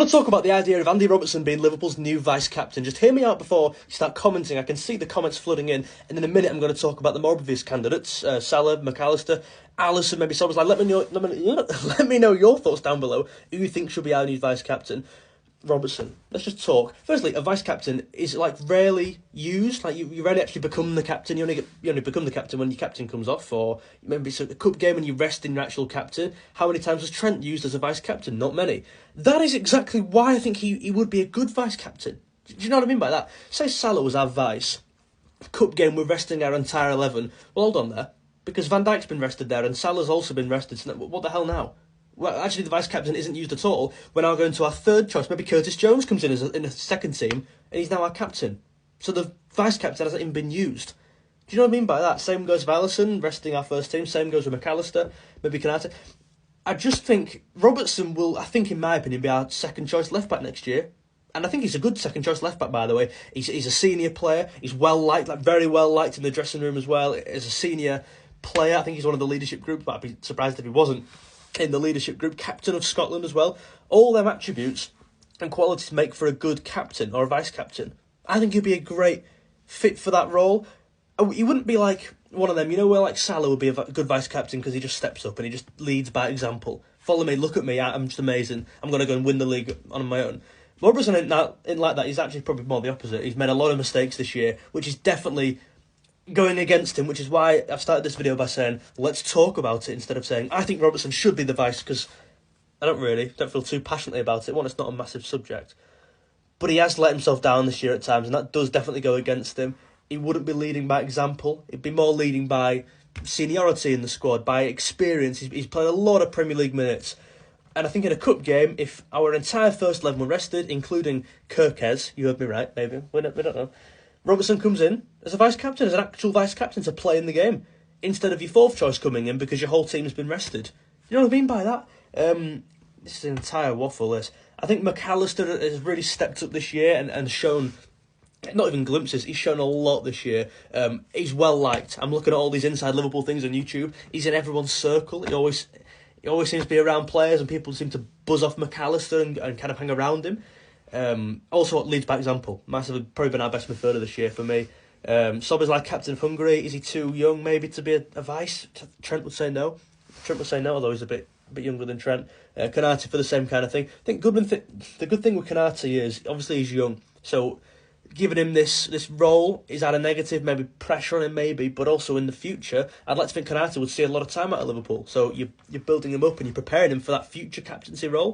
want to talk about the idea of Andy Robertson being Liverpool's new vice-captain. Just hear me out before you start commenting. I can see the comments flooding in. And in a minute, I'm going to talk about the more obvious candidates. Salah, McAllister, Alisson, maybe someone's like, let me know your thoughts down below. Who you think should be our new vice-captain? Robertson. Let's just talk. Firstly, a vice-captain is like rarely used. Like you rarely actually become the captain. You only become the captain when your captain comes off, or maybe it's a cup game and you rest in your actual captain. How many times was Trent used as a vice-captain? Not many. That is exactly why I think he would be a good vice-captain. Do you know what I mean by that? Say Salah was our vice. Cup game, we're resting our entire 11. Well, hold on there. Because Van Dijk's been rested there and Salah's also been rested. So what the hell now? Well, actually, the vice-captain isn't used at all. We're now going to our third choice. Maybe Curtis Jones comes in in a second team, and he's now our captain. So the vice-captain hasn't even been used. Do you know what I mean by that? Same goes with Alisson, resting our first team. Same goes with McAllister, maybe Konate. I just think Robertson will, I think, in my opinion, be our second-choice left-back next year. And I think he's a good second-choice left-back, by the way. He's a senior player. He's well-liked, like very well-liked in the dressing room as well. As a senior player, I think he's one of the leadership group, but I'd be surprised if he wasn't in the leadership group, captain of Scotland as well. All them attributes and qualities make for a good captain or a vice-captain. I think he'd be a great fit for that role. He wouldn't be like one of them, where like Salah would be a good vice-captain because he just steps up and he just leads by example. Follow me, look at me, I'm just amazing. I'm going to go and win the league on my own. Robertson ain't like that. He's actually probably more the opposite. He's made a lot of mistakes this year, which is definitely going against him, which is why I've started this video by saying, let's talk about it, instead of saying, I think Robertson should be the vice, because I don't feel too passionately about it. One, it's not a massive subject. But he has let himself down this year at times, and that does definitely go against him. He wouldn't be leading by example. He'd be more leading by seniority in the squad, by experience. He's played a lot of Premier League minutes. And I think in a cup game, if our entire first 11 were rested, including Kirkez, you heard me right, maybe, we don't know, Robertson comes in as a vice-captain, as an actual vice-captain to play in the game, instead of your fourth choice coming in because your whole team's been rested. You know what I mean by that? This is an entire waffle, this. I think McAllister has really stepped up this year and shown, not even glimpses, he's shown a lot this year. He's well-liked. I'm looking at all these Inside Liverpool things on YouTube. He's in everyone's circle. He always seems to be around players, and people seem to buzz off McAllister and kind of hang around him. Also leads by example. Massively, probably been our best midfielder this year for me. Soboslai, captain of Hungary. Is he too young maybe to be a vice? Trent would say no. Although he's a bit younger than Trent. Konate for the same kind of thing. I think the good thing with Konate is, obviously he's young, so giving him this role is at a negative, maybe pressure on him maybe, but also in the future, I'd like to think Konate would see a lot of time out of Liverpool. So you're building him up and you're preparing him for that future captaincy role.